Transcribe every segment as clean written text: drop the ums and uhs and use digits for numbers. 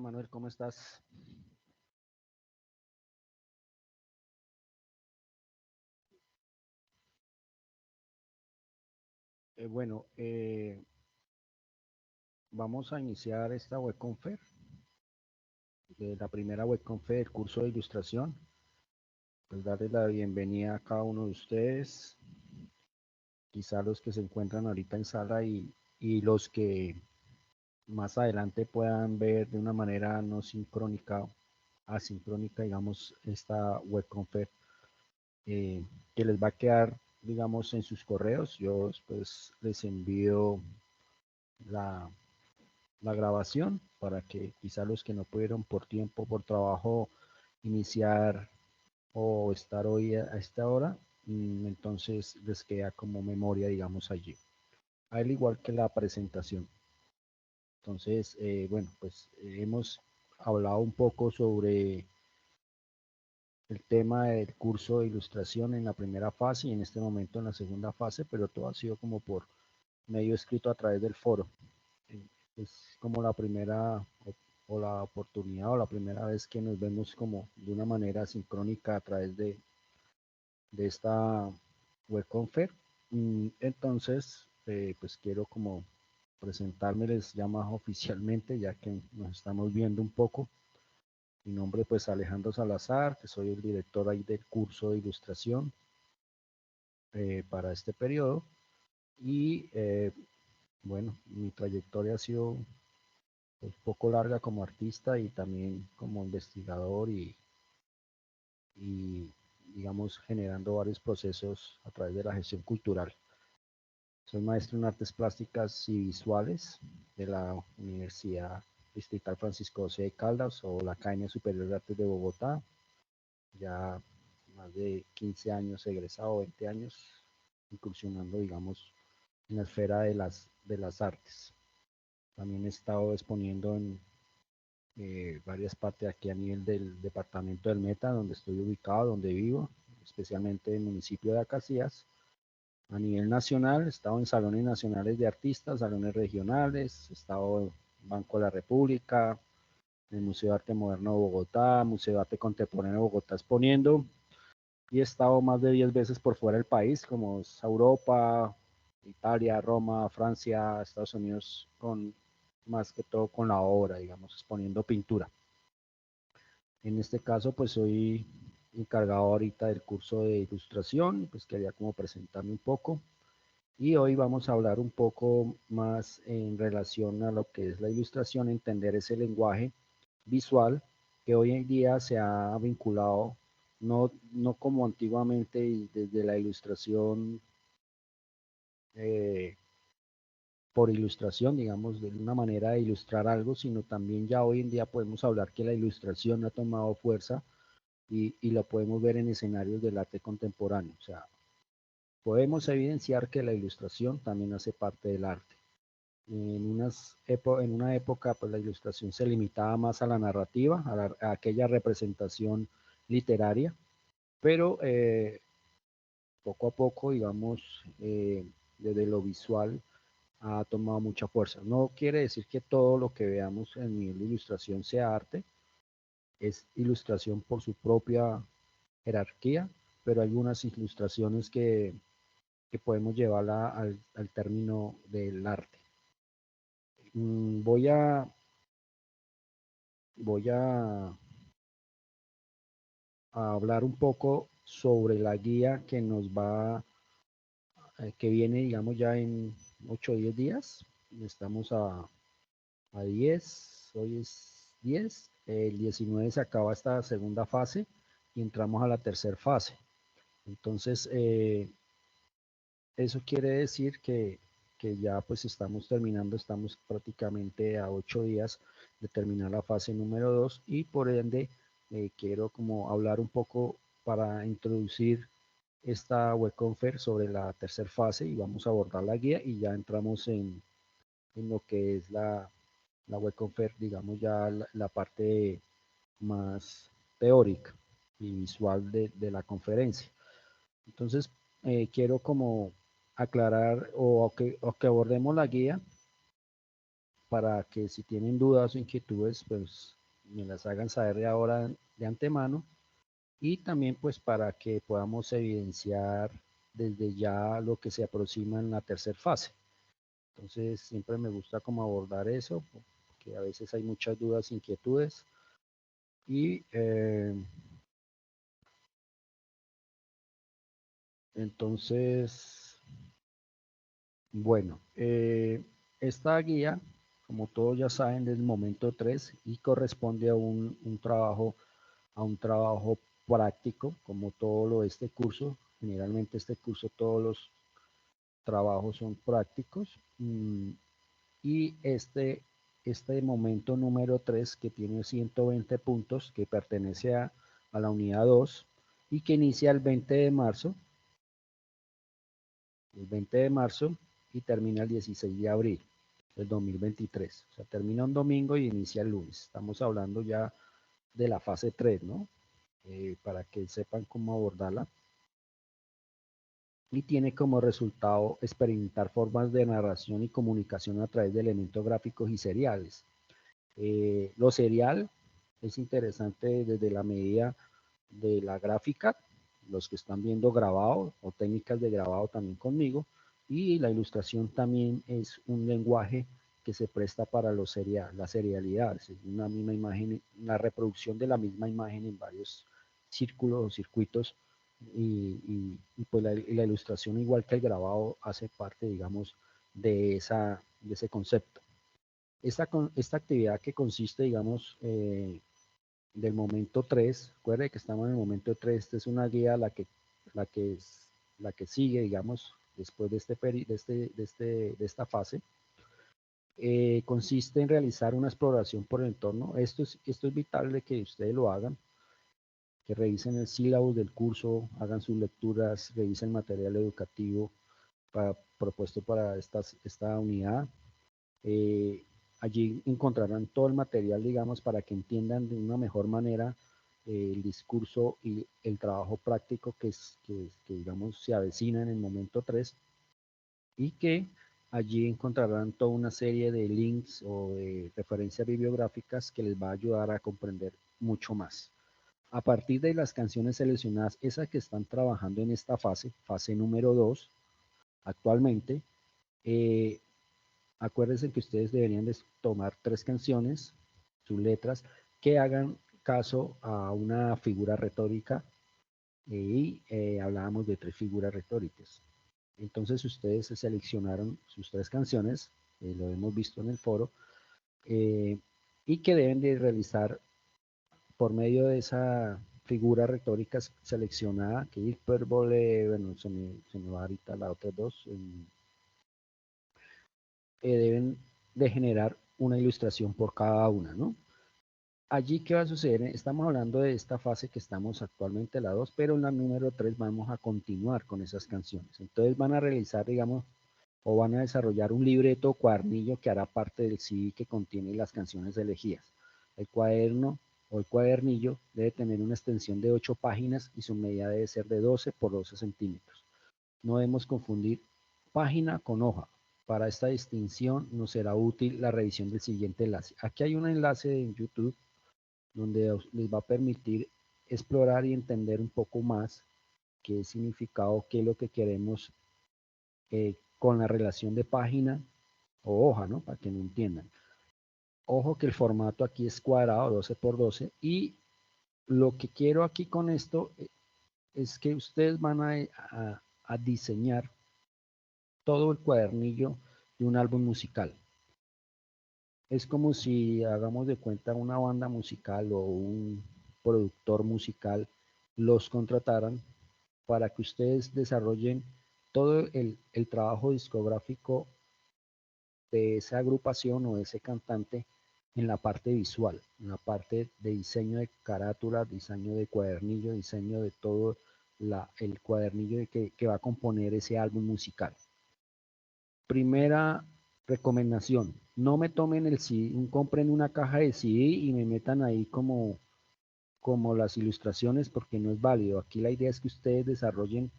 Hola Manuel, ¿cómo estás? Bueno, vamos a iniciar esta webconfer, de la primera webconfer del curso de ilustración. Pues darles la bienvenida a cada uno de ustedes, quizá los que se encuentran ahorita en sala y los que más adelante puedan ver de una manera no sincrónica, asincrónica, digamos, esta webconfer, que les va a quedar, digamos, en sus correos. Yo después les envío la, la grabación para que quizá los que no pudieron por tiempo, por trabajo, iniciar o estar hoy a esta hora, entonces les queda como memoria, digamos, allí. Al igual que la presentación. Entonces, bueno, pues hemos hablado un poco sobre el tema del curso de ilustración en la primera fase y en este momento en la segunda fase, pero todo ha sido como por medio escrito a través del foro. Es como la primera o la oportunidad o la primera vez que nos vemos como de una manera sincrónica a través de esta webconfer. Entonces, pues quiero como presentármeles ya más oficialmente, ya que nos estamos viendo un poco. Mi nombre pues Alejandro Salazar, que soy el director ahí del curso de ilustración para este periodo. Y bueno, mi trayectoria ha sido un poco larga como artista y también como investigador y digamos generando varios procesos a través de la gestión cultural. Soy maestro en artes plásticas y visuales de la Universidad Distrital Francisco José de Caldas o la Academia Superior de Artes de Bogotá. Ya más de 15 años egresado, 20 años incursionando, digamos, en la esfera de las artes. También he estado exponiendo en varias partes aquí a nivel del departamento del Meta, donde estoy ubicado, donde vivo, especialmente en el municipio de Acacías. A nivel nacional, he estado en salones nacionales de artistas, salones regionales, he estado en Banco de la República, en el Museo de Arte Moderno de Bogotá, Museo de Arte Contemporáneo de Bogotá exponiendo, y he estado más de 10 veces por fuera del país, como es Europa, Italia, Roma, Francia, Estados Unidos, con más que todo con la obra, digamos, exponiendo pintura. En este caso, pues soy encargado ahorita del curso de ilustración, pues quería como presentarme un poco. Y hoy vamos a hablar un poco más en relación a lo que es la ilustración, entender ese lenguaje visual que hoy en día se ha vinculado, no como antiguamente y desde la ilustración eh, por ilustración, digamos, de una manera de ilustrar algo, sino también ya hoy en día podemos hablar que la ilustración ha tomado fuerza y lo podemos ver en escenarios del arte contemporáneo. O sea, podemos evidenciar que la ilustración también hace parte del arte. En una época, pues la ilustración se limitaba más a la narrativa, a aquella representación literaria, pero poco a poco, digamos, desde lo visual ha tomado mucha fuerza. No quiere decir que todo lo que veamos en nivel de ilustración sea arte, es ilustración por su propia jerarquía, pero hay algunas ilustraciones que podemos llevarla al término del arte. Mm, voy a hablar un poco sobre la guía que nos va, que viene, digamos, ya en 8 o 10 días. Estamos a 10, hoy es 10, el 19 se acaba esta segunda fase y entramos a la tercera fase. Entonces, eso quiere decir que ya pues estamos terminando, estamos prácticamente a 8 días de terminar la fase número 2 y por ende quiero como hablar un poco para introducir esta webconfer sobre la tercera fase y vamos a abordar la guía y ya entramos en lo que es la webconfer, digamos ya la parte más teórica y visual de la conferencia. Entonces, quiero como aclarar o que abordemos la guía para que si tienen dudas o inquietudes, pues me las hagan saber de ahora de antemano, y también pues para que podamos evidenciar desde ya lo que se aproxima en la tercera fase. Entonces siempre me gusta como abordar eso, porque a veces hay muchas dudas, inquietudes, y entonces, bueno, esta guía, como todos ya saben, del momento 3 y corresponde a a un trabajo práctico, como todo lo de este curso. Generalmente este curso todos los trabajos son prácticos, y este momento número 3 que tiene 120 puntos, que pertenece a la unidad 2 y que inicia el 20 de marzo y termina el 16 de abril del 2023. O sea, termina un domingo y inicia el lunes. Estamos hablando ya de la fase 3, ¿no? Para que sepan cómo abordarla. Y tiene como resultado experimentar formas de narración y comunicación a través de elementos gráficos y seriales. Lo serial es interesante desde la medida de la gráfica, los que están viendo grabado o técnicas de grabado también conmigo, y la ilustración también es un lenguaje que se presta para la serialidad, es una misma imagen, la reproducción de la misma imagen en varios círculos o circuitos, y pues la ilustración, igual que el grabado, hace parte, digamos, de ese concepto. Esta actividad que consiste, digamos, del momento 3, recuerde que estamos en el momento 3, esta es una guía la que, la que sigue, digamos, después de, de esta fase. Consiste en realizar una exploración por el entorno. Esto es vital de que ustedes lo hagan, que revisen el sílabus del curso, hagan sus lecturas, revisen material educativo propuesto para esta unidad. Allí encontrarán todo el material, digamos, para que entiendan de una mejor manera el discurso y el trabajo práctico que, digamos, se avecina en el momento 3, y que allí encontrarán toda una serie de links o de referencias bibliográficas que les va a ayudar a comprender mucho más. A partir de las canciones seleccionadas, esas que están trabajando en esta fase número 2, actualmente, eh, acuérdense que ustedes deberían de tomar 3 canciones, sus letras, que hagan caso a una figura retórica, y hablábamos de 3 figuras retóricas. Entonces ustedes se seleccionaron sus 3 canciones, lo hemos visto en el foro, y que deben de realizar por medio de esa figura retórica seleccionada, que hipérbole, bueno, se me va ahorita las otras dos, deben de generar una ilustración por cada una, ¿no? Allí, ¿qué va a suceder? Estamos hablando de esta fase que estamos actualmente, la 2, pero en la número 3 vamos a continuar con esas canciones. Entonces van a realizar, digamos, o van a desarrollar un libreto o cuadernillo que hará parte del CD que contiene las canciones elegidas. El cuaderno o el cuadernillo debe tener una extensión de 8 páginas y su medida debe ser de 12 por 12 centímetros. No debemos confundir página con hoja. Para esta distinción nos será útil la revisión del siguiente enlace. Aquí hay un enlace en YouTube donde les va a permitir explorar y entender un poco más qué significado, qué es lo que queremos con la relación de página o hoja, ¿no? Para que no entiendan. Ojo que el formato aquí es cuadrado, 12 por 12, y lo que quiero aquí con esto es que ustedes van a diseñar todo el cuadernillo de un álbum musical. Es como si hagamos de cuenta una banda musical o un productor musical los contrataran para que ustedes desarrollen todo el trabajo discográfico de esa agrupación o de ese cantante en la parte visual, en la parte de diseño de carátula, diseño de cuadernillo, diseño de todo el cuadernillo que va a componer ese álbum musical. Primera recomendación, no me tomen el CD, compren una caja de CD y me metan ahí como las ilustraciones, porque no es válido. Aquí la idea es que ustedes desarrollen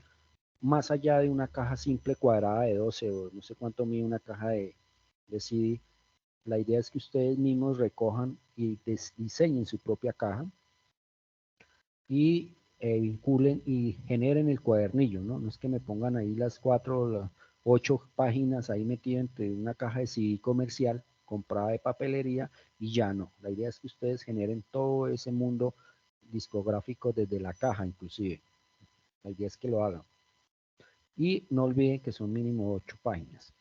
más allá de una caja simple cuadrada de 12 o no sé cuánto mide una caja de CD, La idea es que ustedes mismos recojan y diseñen su propia caja y vinculen y generen el cuadernillo, ¿no? No es que me pongan ahí las 8 páginas ahí metidas entre una caja de CD comercial comprada de papelería y ya no. La idea es que ustedes generen todo ese mundo discográfico desde la caja inclusive. La idea es que lo hagan. Y no olviden que son mínimo 8 páginas.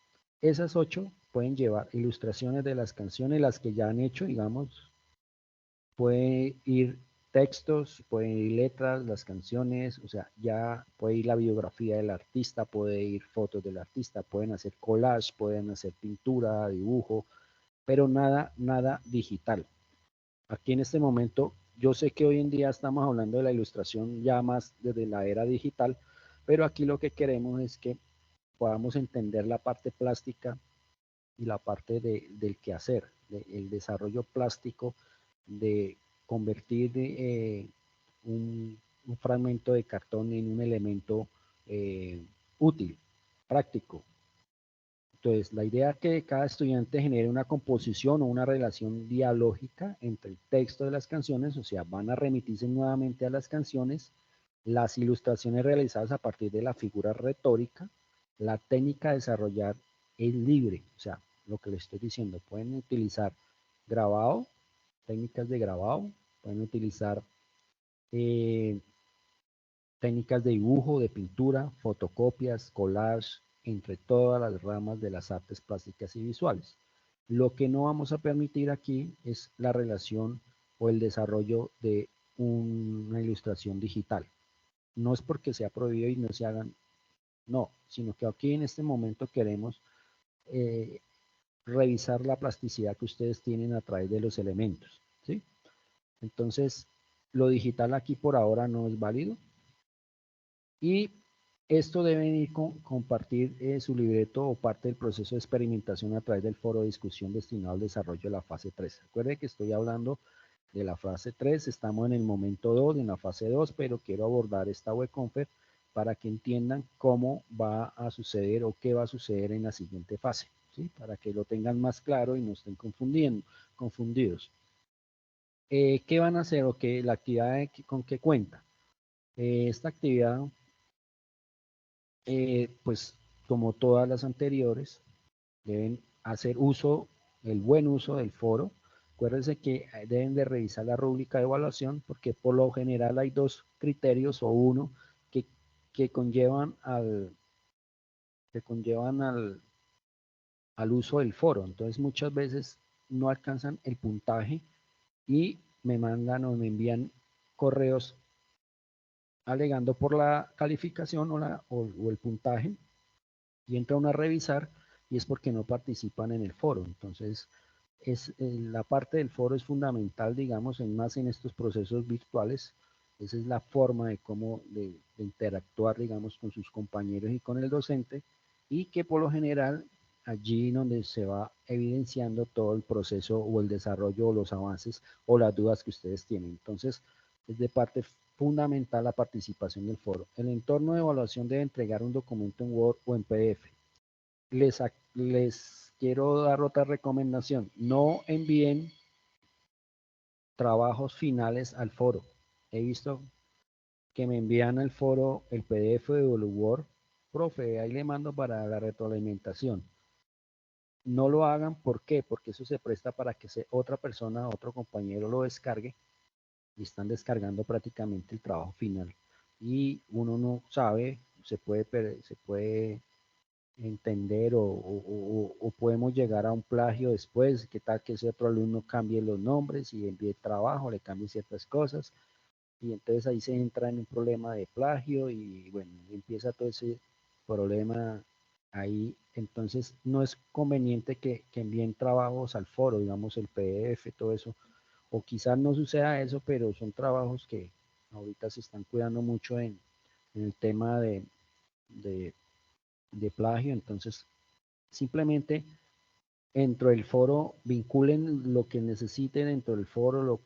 Esas 8 pueden llevar ilustraciones de las canciones, las que ya han hecho, digamos, puede ir textos, pueden ir letras, las canciones, o sea, ya puede ir la biografía del artista, puede ir fotos del artista, pueden hacer collage, pueden hacer pintura, dibujo, pero nada, nada digital. Aquí en este momento, yo sé que hoy en día estamos hablando de la ilustración ya más desde la era digital, pero aquí lo que queremos es que podamos entender la parte plástica y la parte del quehacer, el desarrollo plástico de convertir un fragmento de cartón en un elemento útil, práctico. Entonces, la idea es que cada estudiante genere una composición o una relación dialógica entre el texto de las canciones, o sea, van a remitirse nuevamente a las canciones, las ilustraciones realizadas a partir de la figura retórica, la técnica a desarrollar es libre, o sea, lo que les estoy diciendo, pueden utilizar grabado, técnicas de grabado, pueden utilizar eh, técnicas de dibujo, de pintura, fotocopias, collage, entre todas las ramas de las artes plásticas y visuales. Lo que no vamos a permitir aquí es la relación o el desarrollo de una ilustración digital. No es porque sea prohibido y no se hagan, no, sino que aquí en este momento queremos eh, revisar la plasticidad que ustedes tienen a través de los elementos, ¿sí? Entonces, lo digital aquí por ahora no es válido, y esto deben ir compartir su libreto o parte del proceso de experimentación a través del foro de discusión destinado al desarrollo de la fase 3. Recuerden que estoy hablando de la fase 3, estamos en el momento 2, en la fase 2, pero quiero abordar esta webconfer para que entiendan cómo va a suceder o qué va a suceder en la siguiente fase, ¿sí? Para que lo tengan más claro y no estén confundidos. ¿Qué van a hacer o qué la actividad con qué cuenta? Esta actividad pues como todas las anteriores, deben hacer uso, el buen uso del foro. Acuérdense que deben de revisar la rúbrica de evaluación porque por lo general hay dos criterios o uno que, que conllevan que conllevan al uso del foro. Entonces muchas veces no alcanzan el puntaje y me mandan o me envían correos alegando por la calificación o el puntaje y entran a revisar y es porque no participan en el foro. Entonces, la parte del foro es fundamental, digamos, más en estos procesos virtuales. Esa es la forma de cómo de interactuar, digamos, con sus compañeros y con el docente, y que por lo general allí donde se va evidenciando todo el proceso o el desarrollo o los avances o las dudas que ustedes tienen. Entonces, es de parte fundamental la participación del foro. El entorno de evaluación debe entregar un documento en Word o en PDF. Les quiero dar otra recomendación. No envíen trabajos finales al foro. He visto que me envían al foro el PDF de Word. Profe, ahí le mando para la retroalimentación. No lo hagan, ¿por qué? Porque eso se presta para que otra persona, otro compañero lo descargue y están descargando prácticamente el trabajo final. Y uno no sabe, se puede entender o podemos llegar a un plagio después, qué tal que ese otro alumno cambie los nombres y envíe trabajo, le cambie ciertas cosas y entonces ahí se entra en un problema de plagio y bueno, empieza todo ese problema ahí. Entonces no es conveniente que envíen trabajos al foro, digamos el PDF, todo eso, o quizás no suceda eso, pero son trabajos que ahorita se están cuidando mucho en el tema de, de plagio, entonces simplemente dentro del foro vinculen lo que necesiten dentro del foro,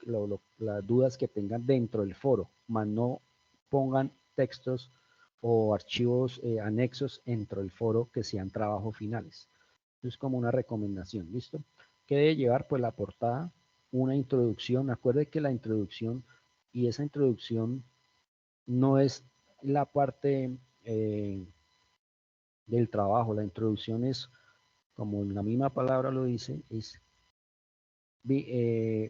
las dudas que tengan dentro del foro, más no pongan textos o archivos anexos dentro del foro que sean trabajos finales. Eso es como una recomendación, ¿listo? ¿Qué debe llevar? Pues la portada, una introducción. Acuerde que la introducción, y esa introducción no es la parte del trabajo, la introducción es, como la misma palabra lo dice, es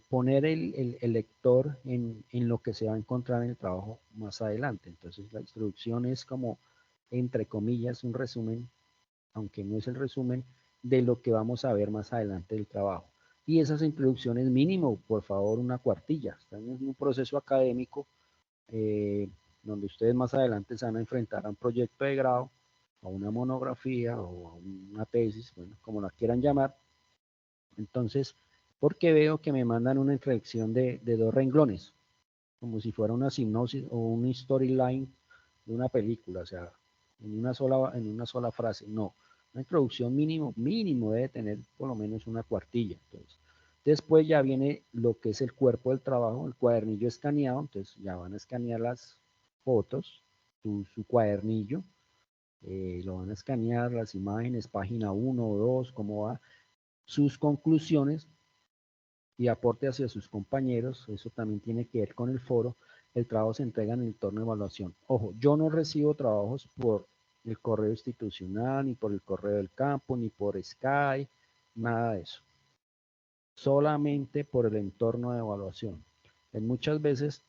poner el lector en lo que se va a encontrar en el trabajo más adelante. Entonces la introducción es como, entre comillas, un resumen, aunque no es el resumen, de lo que vamos a ver más adelante del trabajo. Y esas introducciones mínimo, por favor, una cuartilla. Están en un proceso académico eh, donde ustedes más adelante se van a enfrentar a un proyecto de grado, a una monografía o a una tesis, bueno, como la quieran llamar. Entonces, porque veo que me mandan una introducción de 2 renglones, como si fuera una sinopsis o una storyline de una película, o sea, en una sola frase. No, una introducción mínimo debe tener por lo menos una cuartilla. Entonces, después ya viene lo que es el cuerpo del trabajo, el cuadernillo escaneado, entonces ya van a escanear las fotos, su cuadernillo, lo van a escanear las imágenes, página 1 o 2, cómo va, sus conclusiones y aporte hacia sus compañeros, eso también tiene que ver con el foro. El trabajo se entrega en el entorno de evaluación. Ojo, yo no recibo trabajos por el correo institucional, ni por el correo del campo, ni por Skype, nada de eso. Solamente por el entorno de evaluación. En muchas veces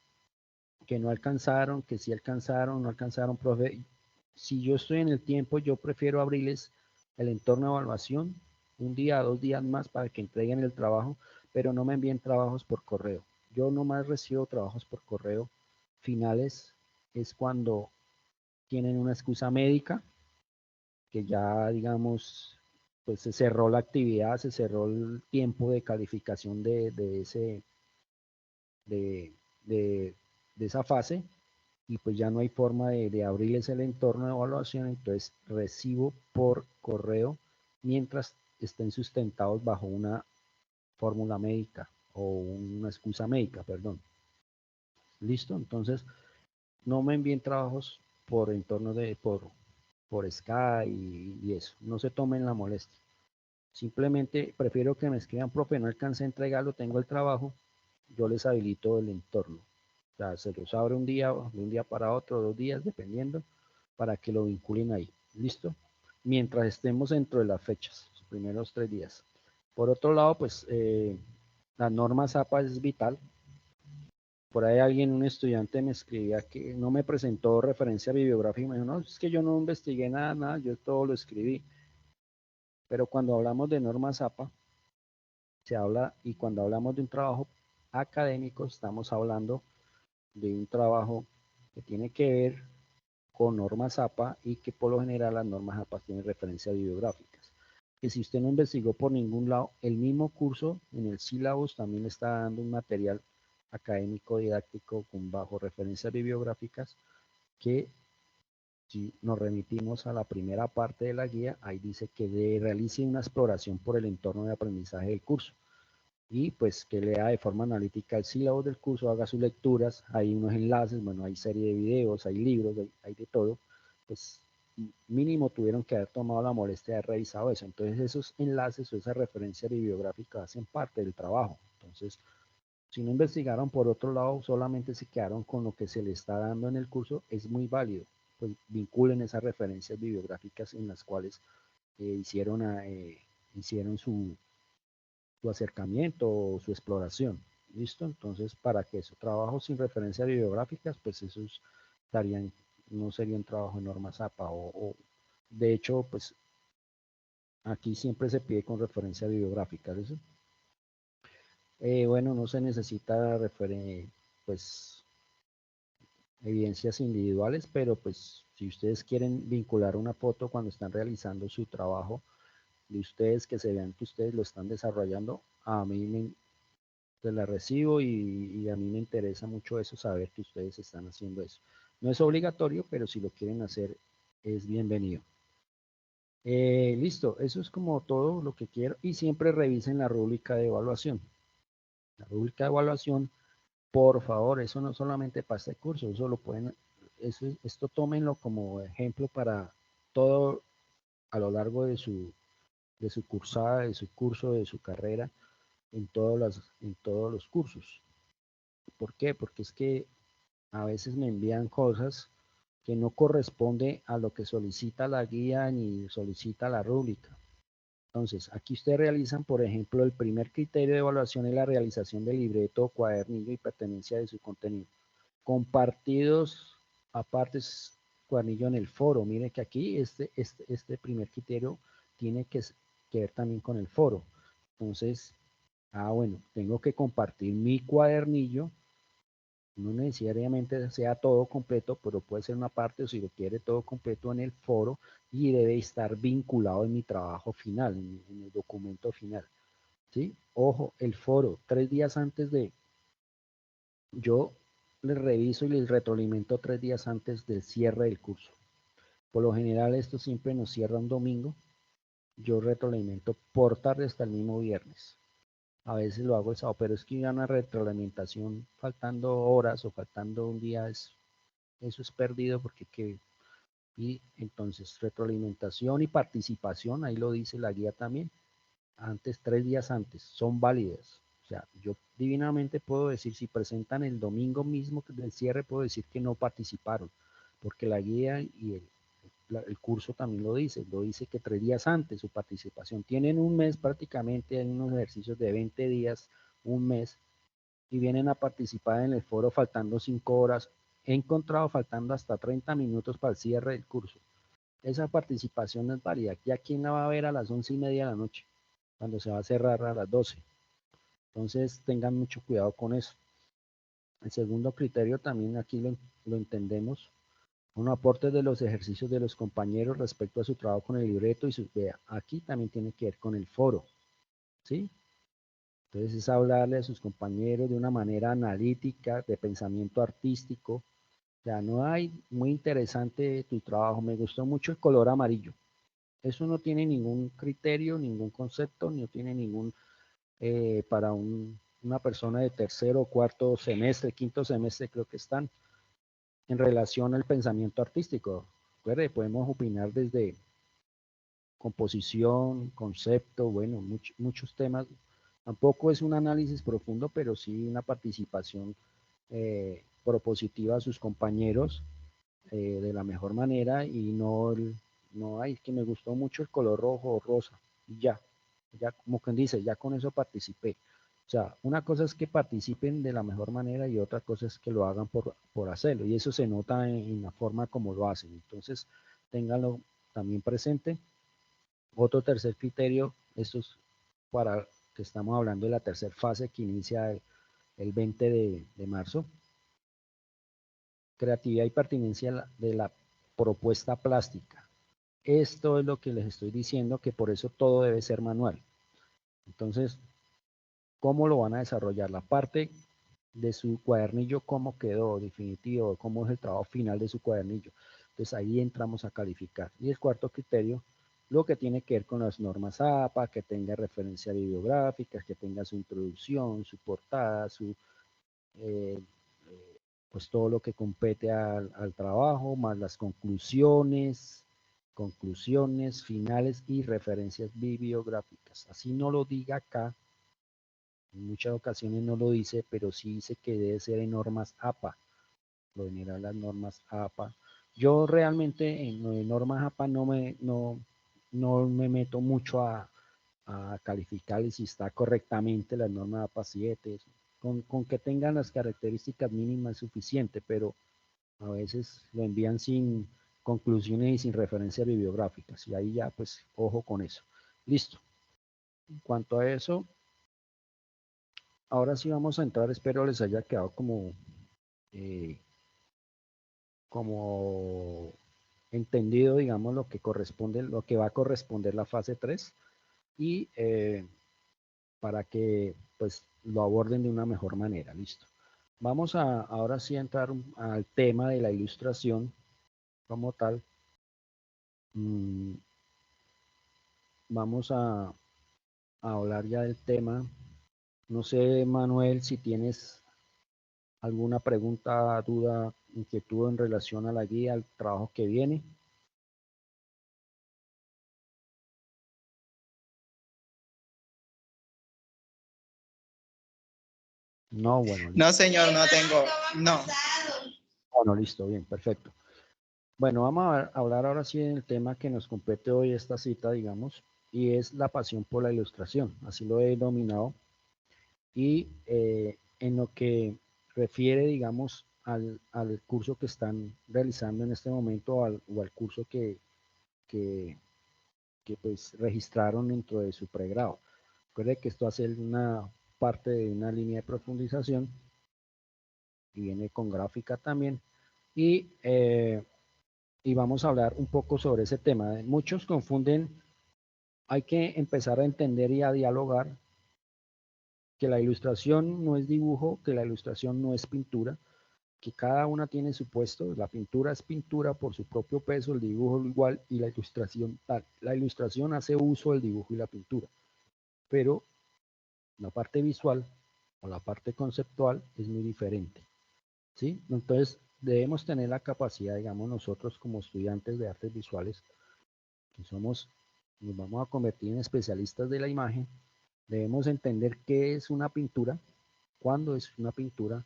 que no alcanzaron, que sí alcanzaron, no alcanzaron, profe. Si yo estoy en el tiempo, yo prefiero abrirles el entorno de evaluación 1 día, 2 días más para que entreguen el trabajo, pero no me envíen trabajos por correo. Yo nomás recibo trabajos por correo finales, es cuando tienen una excusa médica, que ya digamos, pues se cerró la actividad, se cerró el tiempo de calificación de, de, de esa fase, y pues ya no hay forma de abrirles el entorno de evaluación, entonces recibo por correo mientras estén sustentados bajo una fórmula médica o una excusa médica, perdón. ¿Listo? Entonces, no me envíen trabajos por entorno por Skype y eso. No se tomen la molestia. Simplemente prefiero que me escriban, profe, no alcancé a entregarlo, tengo el trabajo, yo les habilito el entorno. O sea, se los abre de un día para otro, 2 días, dependiendo, para que lo vinculen ahí. ¿Listo? Mientras estemos dentro de las fechas, los primeros 3 días. Por otro lado, pues la norma ZAPA es vital. Por ahí alguien, un estudiante me escribía que no me presentó referencia bibliográfica y me dijo, no, es que yo no investigué nada, yo todo lo escribí. Pero cuando hablamos de norma ZAPA, se habla, y cuando hablamos de un trabajo académico, estamos hablando de un trabajo que tiene que ver con normas APA, y que por lo general las normas APA tienen referencias bibliográficas. Que si usted no investigó por ningún lado, el mismo curso en el sílabus también le está dando un material académico didáctico con bajo referencias bibliográficas, que si nos remitimos a la primera parte de la guía, ahí dice que realice una exploración por el entorno de aprendizaje del curso, y pues que lea de forma analítica el sílabo del curso, haga sus lecturas, hay unos enlaces, bueno, hay serie de videos, hay libros, hay de todo, pues mínimo tuvieron que haber tomado la molestia de haber revisado eso. Entonces esos enlaces o esas referencias bibliográficas hacen parte del trabajo. Entonces, si no investigaron por otro lado, solamente se quedaron con lo que se les está dando en el curso, es muy válido. Pues vinculen esas referencias bibliográficas en las cuales hicieron su acercamiento o su exploración. ¿Listo? Entonces, para que su trabajo sin referencias bibliográficas, pues esos estarían, no sería un trabajo en norma ZAPA, de hecho, pues aquí siempre se pide con referencias bibliográficas. ¿Eso? Bueno, no se necesita pues evidencias individuales, pero pues si ustedes quieren vincular una foto cuando están realizando su trabajo de ustedes, que se vean que ustedes lo están desarrollando, a mí te la recibo, y a mí me interesa mucho eso, saber que ustedes están haciendo eso. No es obligatorio, pero si lo quieren hacer, es bienvenido. Listo, eso es como todo lo que quiero, y siempre revisen la rúbrica de evaluación. La rúbrica de evaluación, por favor, eso no solamente para este curso, eso lo pueden, esto tómenlo como ejemplo para todo a lo largo de su cursada, de su curso, de su carrera, en todos los cursos. ¿Por qué? Porque es que a veces me envían cosas que no corresponde a lo que solicita la guía ni solicita la rúbrica. Entonces, aquí ustedes realizan, por ejemplo, el primer criterio de evaluación es la realización del libreto, cuadernillo y pertenencia de su contenido. Compartidos aparte cuadernillo en el foro. Mire que aquí este primer criterio tiene que ver también con el foro. Entonces, bueno, tengo que compartir mi cuadernillo, no necesariamente sea todo completo, pero puede ser una parte o si lo quiere todo completo en el foro y debe estar vinculado en mi trabajo final, en el documento final. ¿Sí? Ojo, el foro, 3 días antes de, yo les reviso y les retroalimento 3 días antes del cierre del curso. Por lo general esto siempre nos cierra un domingo, yo retroalimento por tarde hasta el mismo viernes. A veces lo hago el sábado, pero es que ya una retroalimentación faltando horas o faltando un día eso es perdido porque y entonces retroalimentación y participación, ahí lo dice la guía también, antes, 3 días antes, son válidas. O sea, yo divinamente puedo decir, si presentan el domingo mismo del cierre, puedo decir que no participaron, porque la guía y el curso también lo dice que 3 días antes su participación. Tienen un mes prácticamente, en unos ejercicios de 20 días, un mes, y vienen a participar en el foro faltando 5 horas. He encontrado faltando hasta 30 minutos para el cierre del curso. Esa participación es válida. ¿Ya quién la va a ver a las 11:30 de la noche? Cuando se va a cerrar a las 12. Entonces tengan mucho cuidado con eso. El segundo criterio también aquí lo entendemos. Un aporte de los ejercicios de los compañeros respecto a su trabajo con el libreto y sus vea. Aquí también tiene que ver con el foro. ¿Sí? Entonces es hablarle a sus compañeros de una manera analítica, de pensamiento artístico. Ya no hay, muy interesante tu trabajo, me gustó mucho el color amarillo. Eso no tiene ningún criterio, ningún concepto, no tiene ningún, para una persona de tercero, cuarto semestre, quinto semestre creo que están, en relación al pensamiento artístico. Recuerde, podemos opinar desde composición, concepto, bueno, muchos temas. Tampoco es un análisis profundo, pero sí una participación propositiva a sus compañeros de la mejor manera y no hay que me gustó mucho el color rojo o rosa y ya como quien dice, ya con eso participé. O sea, una cosa es que participen de la mejor manera y otra cosa es que lo hagan por hacerlo y eso se nota en la forma como lo hacen. Entonces, ténganlo también presente. Otro tercer criterio, esto es para que estamos hablando de la tercera fase que inicia el 20 de marzo. Creatividad y pertinencia de la propuesta plástica. Esto es lo que les estoy diciendo, que por eso todo debe ser manual. Entonces, ¿cómo lo van a desarrollar? La parte de su cuadernillo, cómo quedó definitivo, cómo es el trabajo final de su cuadernillo. Entonces ahí entramos a calificar. Y el cuarto criterio, lo que tiene que ver con las normas APA, que tenga referencia bibliográfica, que tenga su introducción, su portada, eh, pues todo lo que compete al trabajo, más las conclusiones finales y referencias bibliográficas. Así no lo diga acá, en muchas ocasiones no lo dice, pero sí dice que debe ser en normas APA, lo general las normas APA. Yo realmente en lo de normas APA no me meto mucho a calificar si está correctamente la norma APA 7. Con que tengan las características mínimas es suficiente, pero a veces lo envían sin conclusiones y sin referencias bibliográficas. Y ahí ya, pues, ojo con eso. Listo. En cuanto a eso, ahora sí vamos a entrar. Espero les haya quedado eh, como entendido, digamos, lo que corresponde, lo que va a corresponder la fase 3 y para que, pues, lo aborden de una mejor manera. Listo. Vamos ahora sí a entrar al tema de la ilustración como tal. Mm, Vamos a hablar ya del tema. No sé, Manuel, si tienes alguna pregunta, duda, inquietud en relación a la guía, al trabajo que viene. No, bueno, listo. No, señor, no tengo. No. Bueno, listo, bien, perfecto. Bueno, vamos a hablar ahora sí del tema que nos compete hoy esta cita, digamos, y es la pasión por la ilustración, así lo he denominado, y en lo que refiere, digamos, al curso que están realizando en este momento o al curso que, que, pues registraron dentro de su pregrado. Recuerde que esto hace una parte de una línea de profundización y viene con gráfica también. Y vamos a hablar un poco sobre ese tema. Muchos confunden, hay que empezar a entender y a dialogar que la ilustración no es dibujo, que la ilustración no es pintura, que cada una tiene su puesto. La pintura es pintura por su propio peso, el dibujo igual y la ilustración tal. La ilustración hace uso del dibujo y la pintura, pero la parte visual o la parte conceptual es muy diferente, ¿sí? Entonces debemos tener la capacidad, digamos, nosotros como estudiantes de artes visuales, que somos, nos vamos a convertir en especialistas de la imagen, debemos entender qué es una pintura, cuándo es una pintura,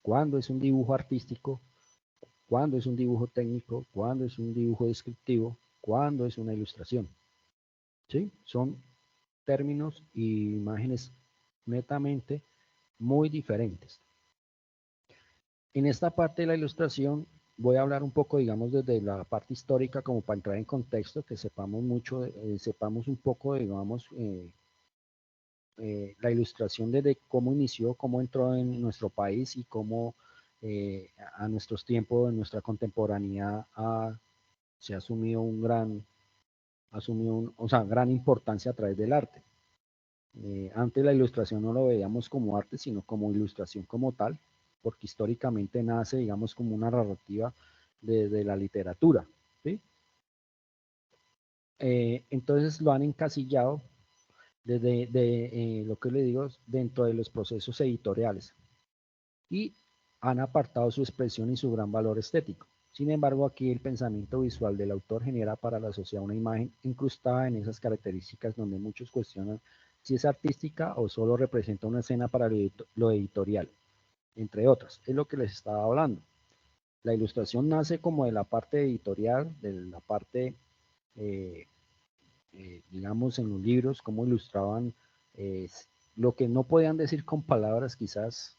cuándo es un dibujo artístico, cuándo es un dibujo técnico, cuándo es un dibujo descriptivo, cuándo es una ilustración. ¿Sí? Son términos y imágenes netamente muy diferentes. En esta parte de la ilustración voy a hablar un poco, digamos, desde la parte histórica, como para entrar en contexto, que sepamos mucho, sepamos un poco, digamos, la ilustración desde cómo inició, cómo entró en nuestro país y cómo a nuestros tiempos, en nuestra contemporaneidad, se ha asumido o sea, gran importancia a través del arte. Antes la ilustración no lo veíamos como arte, sino como ilustración como tal, porque históricamente nace, digamos, como una narrativa de la literatura, ¿sí? Entonces lo han encasillado desde lo que le digo, dentro de los procesos editoriales y han apartado su expresión y su gran valor estético. Sin embargo, aquí el pensamiento visual del autor genera para la sociedad una imagen incrustada en esas características donde muchos cuestionan si es artística o solo representa una escena para lo editorial, entre otras. Es lo que les estaba hablando. La ilustración nace como de la parte editorial, de la parte, eh, digamos, en los libros, cómo ilustraban eh, lo que no podían decir con palabras, quizás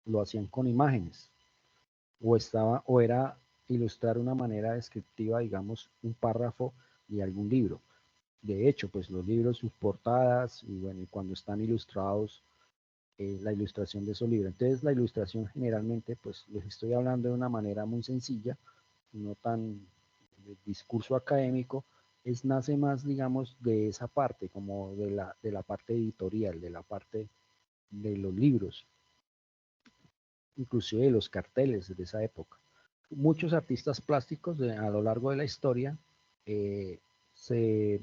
lo hacían con imágenes o era ilustrar una manera descriptiva, digamos, un párrafo de algún libro. De hecho, pues los libros, sus portadas y bueno, y cuando están ilustrados, la ilustración de esos libros. Entonces, la ilustración generalmente, pues les estoy hablando de una manera muy sencilla, no tan de discurso académico, nace más, digamos, de esa parte, como de la parte editorial, de la parte de los libros, inclusive de los carteles de esa época. Muchos artistas plásticos a lo largo de la historia eh, se,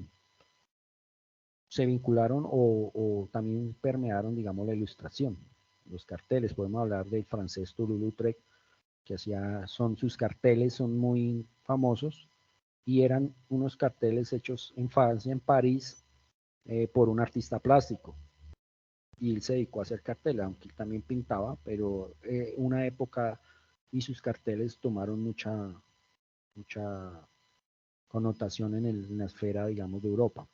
se vincularon o también permearon, digamos, la ilustración. Los carteles, podemos hablar del francés Toulouse-Lautrec, que sus carteles son muy famosos y eran unos carteles hechos en Francia, en París, por un artista plástico. Y él se dedicó a hacer carteles, aunque él también pintaba, pero una época y sus carteles tomaron mucha connotación en la esfera, digamos, de Europa.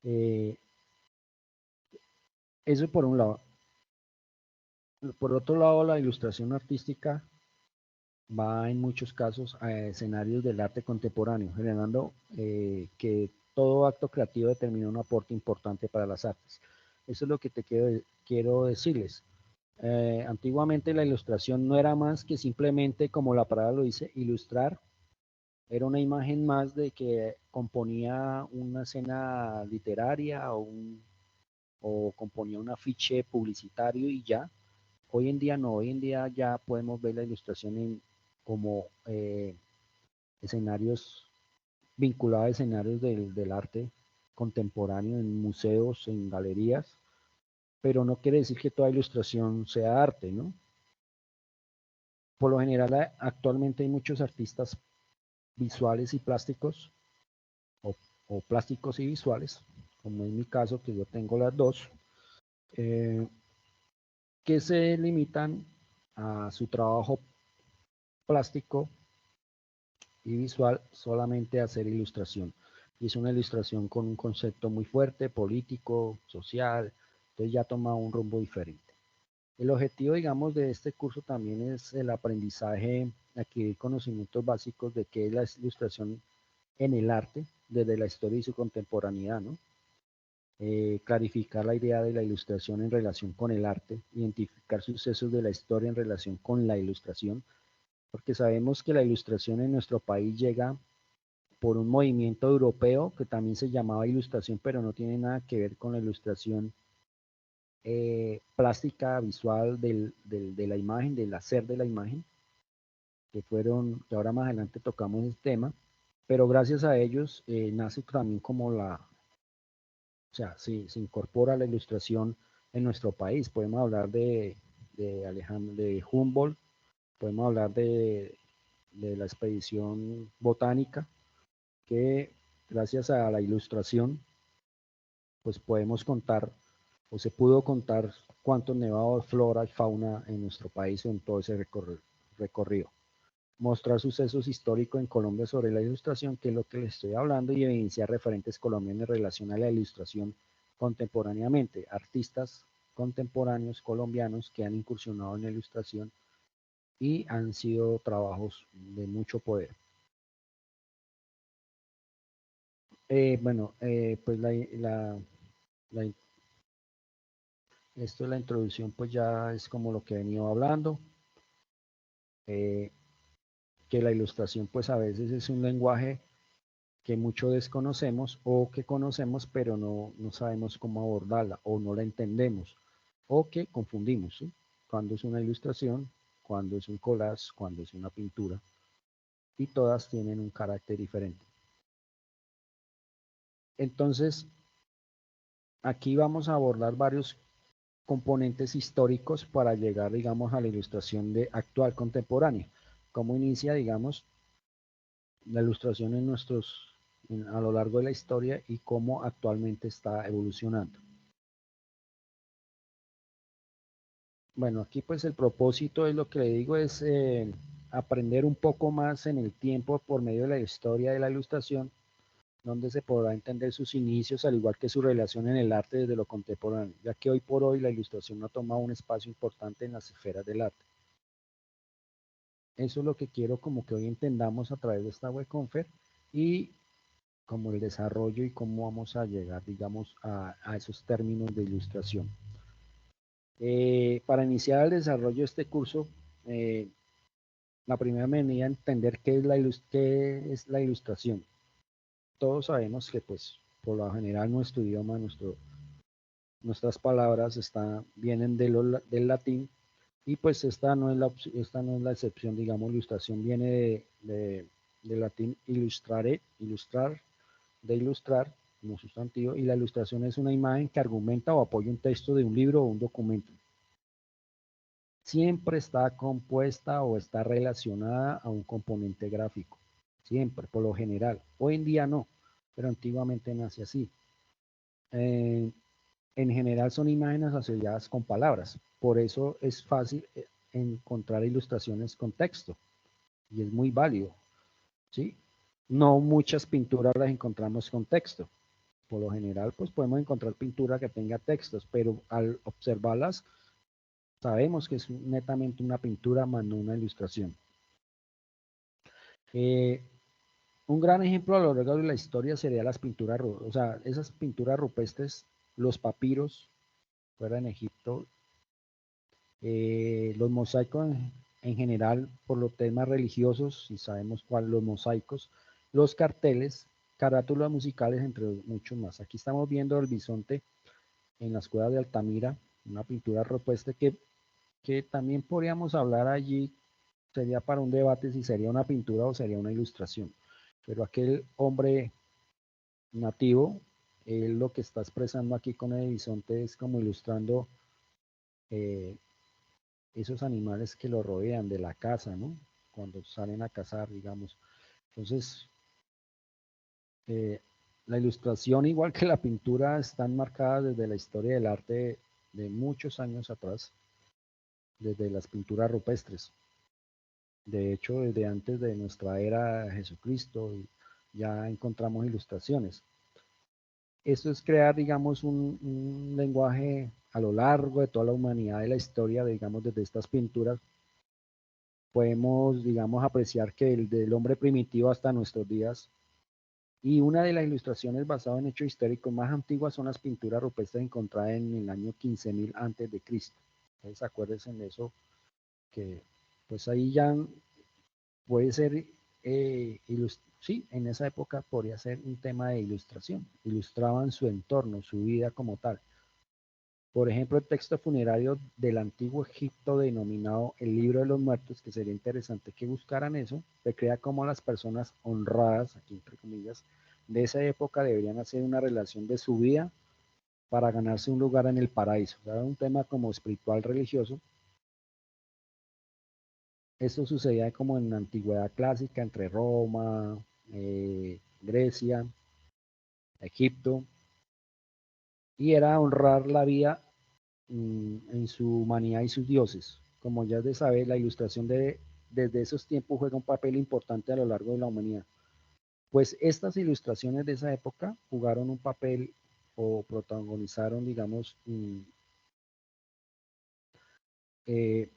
Eh, Eso por un lado. Por otro lado, la ilustración artística va en muchos casos a escenarios del arte contemporáneo, generando que todo acto creativo determina un aporte importante para las artes. Eso es lo que quiero decirles. Antiguamente la ilustración no era más que simplemente, como la palabra lo dice, ilustrar. Era una imagen más de que componía una escena literaria o componía un afiche publicitario y ya. Hoy en día no, hoy en día ya podemos ver la ilustración como escenarios vinculados a escenarios del arte contemporáneo en museos, en galerías, pero no quiere decir que toda ilustración sea arte, ¿no? Por lo general, actualmente hay muchos artistas visuales y plásticos, o, o plásticos y visuales, como en mi caso, que yo tengo las dos, eh, que se limitan a su trabajo plástico y visual solamente a hacer ilustración. Y es una ilustración con un concepto muy fuerte, político, social, entonces ya toma un rumbo diferente. El objetivo, digamos, de este curso también es el aprendizaje, adquirir conocimientos básicos de qué es la ilustración en el arte, desde la historia y su contemporaneidad, ¿no? Clarificar la idea de la ilustración en relación con el arte, identificar sucesos de la historia en relación con la ilustración, porque sabemos que la ilustración en nuestro país llega por un movimiento europeo que también se llamaba ilustración, pero no tiene nada que ver con la ilustración plástica visual de la imagen, del hacer de la imagen, que ahora más adelante tocamos el tema, pero gracias a ellos nace también como o sea, se incorpora la ilustración en nuestro país. Podemos hablar de Humboldt, podemos hablar de la expedición botánica, que gracias a la ilustración, pues podemos contar, o se pudo contar cuántos nevados, flora y fauna en nuestro país en todo ese recorrido. Mostrar sucesos históricos en Colombia sobre la ilustración, que es lo que les estoy hablando, y evidenciar referentes colombianos en relación a la ilustración contemporáneamente, artistas contemporáneos colombianos que han incursionado en la ilustración y han sido trabajos de mucho poder. Pues esto de la introducción pues ya es como lo que he venido hablando, eh, que la ilustración pues a veces es un lenguaje que mucho desconocemos o que conocemos pero no sabemos cómo abordarla o no la entendemos o que confundimos, ¿sí? Cuando es una ilustración, cuando es un collage, cuando es una pintura, y todas tienen un carácter diferente. Entonces, aquí vamos a abordar varios componentes históricos para llegar, digamos, a la ilustración de actual contemporánea. Cómo inicia, digamos, la ilustración a lo largo de la historia y cómo actualmente está evolucionando. Bueno, aquí pues el propósito es lo que le digo es aprender un poco más en el tiempo por medio de la historia de la ilustración, donde se podrá entender sus inicios, al igual que su relación en el arte desde lo contemporáneo, ya que hoy por hoy la ilustración ha tomado un espacio importante en las esferas del arte. Eso es lo que quiero como que hoy entendamos a través de esta webconfer y como el desarrollo y cómo vamos a llegar, digamos, a esos términos de ilustración. Para iniciar el desarrollo de este curso, la primera medida es entender qué es la ilustración. Todos sabemos que, pues, por lo general nuestro idioma, nuestras palabras vienen del latín y pues esta no es la excepción, digamos, ilustración viene del latín illustrare, ilustrar, de ilustrar como sustantivo, y la ilustración es una imagen que argumenta o apoya un texto de un libro o un documento. Siempre está compuesta o está relacionada a un componente gráfico. Siempre, por lo general. Hoy en día no, pero antiguamente nace así. En general son imágenes asociadas con palabras. Por eso es fácil encontrar ilustraciones con texto y es muy válido, ¿sí? No muchas pinturas las encontramos con texto. Por lo general, pues podemos encontrar pintura que tenga textos, pero al observarlas sabemos que es netamente una pintura más no una ilustración. Eh, un gran ejemplo a lo largo de la historia sería las pinturas, o sea, esas pinturas rupestres, los papiros, fuera en Egipto, los mosaicos en general por los temas religiosos, si sabemos cuáles los mosaicos, los carteles, carátulas musicales, entre muchos más. Aquí estamos viendo el bisonte en las cuevas de Altamira, una pintura rupestre que también podríamos hablar allí, sería para un debate si sería una pintura o sería una ilustración. Pero aquel hombre nativo, él lo que está expresando aquí con el bisonte es como ilustrando eh, esos animales que lo rodean de la caza, ¿no? Cuando salen a cazar, digamos. Entonces, la ilustración, igual que la pintura, están marcadas desde la historia del arte de muchos años atrás. desde las pinturas rupestres. De hecho, desde antes de nuestra era de Jesucristo ya encontramos ilustraciones. Esto es crear, digamos, un lenguaje a lo largo de toda la humanidad, de la historia, digamos, desde estas pinturas. Podemos, digamos, apreciar que del hombre primitivo hasta nuestros días. Y una de las ilustraciones basadas en hechos históricos más antiguas son las pinturas rupestres encontradas en el año 15.000 antes de Cristo. Entonces, acuérdense de eso, que pues ahí ya puede ser, sí, en esa época podría ser un tema de ilustración. Ilustraban su entorno, su vida como tal. Por ejemplo, el texto funerario del antiguo Egipto denominado el Libro de los Muertos, que sería interesante que buscaran eso, recrea cómo las personas honradas, aquí entre comillas, de esa época deberían hacer una relación de su vida para ganarse un lugar en el paraíso. O sea, un tema como espiritual religioso. Esto sucedía como en la antigüedad clásica entre Roma, Grecia, Egipto, y era honrar la vida en su humanidad y sus dioses. Como ya es de saber, la ilustración desde esos tiempos juega un papel importante a lo largo de la humanidad. Pues estas ilustraciones de esa época jugaron un papel o protagonizaron, digamos, eh,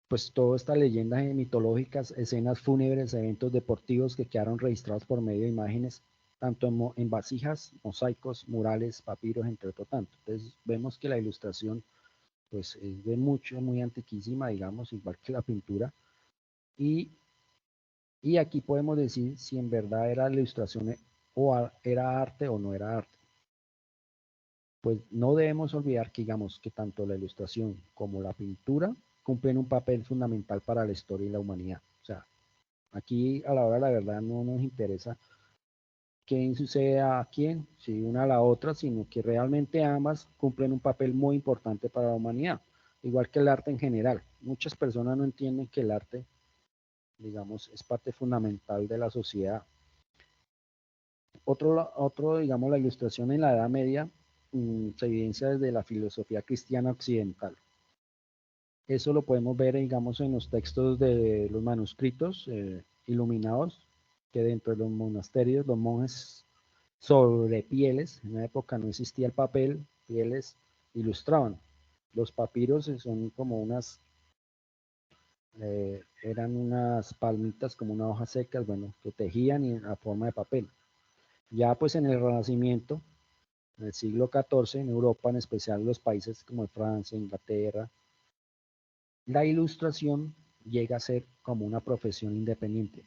pues todas estas leyendas mitológicas, escenas fúnebres, eventos deportivos que quedaron registrados por medio de imágenes, tanto en vasijas, mosaicos, murales, papiros, entre otros tanto. Entonces vemos que la ilustración pues es de mucho, muy antiquísima, digamos, igual que la pintura. Y, y aquí podemos decir si en verdad era la ilustración o era arte o no era arte. Pues no debemos olvidar que, digamos, que tanto la ilustración como la pintura cumplen un papel fundamental para la historia y la humanidad. O sea, aquí a la hora de la verdad no nos interesa quién sucede a quién, si una a la otra, sino que realmente ambas cumplen un papel muy importante para la humanidad, igual que el arte en general. Muchas personas no entienden que el arte, digamos, es parte fundamental de la sociedad. Otro, digamos, la ilustración en la Edad Media se evidencia desde la filosofía cristiana occidental. Eso lo podemos ver, digamos, en los textos de los manuscritos iluminados, que dentro de los monasterios los monjes sobre pieles, en la época no existía el papel, pieles ilustraban. Los papiros son como eran unas palmitas como una hoja secas, bueno, que tejían en la forma de papel. Ya pues en el Renacimiento, en el siglo XIV, en Europa, en especial en los países como Francia, Inglaterra, la ilustración llega a ser como una profesión independiente.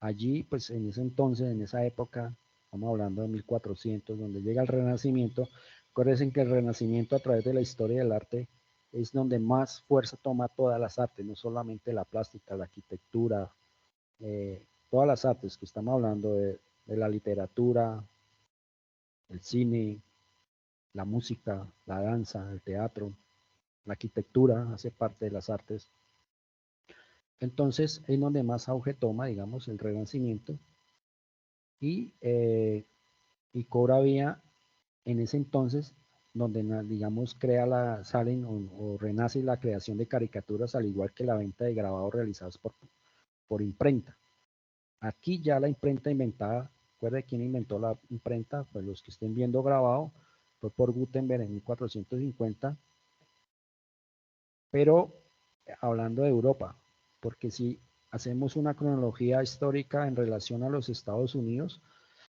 Allí, pues en ese entonces, en esa época, estamos hablando de 1400, donde llega el Renacimiento. Acuérdense que el Renacimiento a través de la historia del arte es donde más fuerza toma todas las artes, no solamente la plástica, la arquitectura, todas las artes que estamos hablando de la literatura, el cine, la música, la danza, el teatro, la arquitectura hace parte de las artes. Entonces es donde más auge toma, digamos, el Renacimiento y cobra vía en ese entonces donde, digamos, salen o renace la creación de caricaturas, al igual que la venta de grabados realizados por imprenta. Aquí ya la imprenta inventada, ¿recuerda quién inventó la imprenta? Pues los que estén viendo grabado, fue por Gutenberg en 1450, pero hablando de Europa, porque si hacemos una cronología histórica en relación a los Estados Unidos,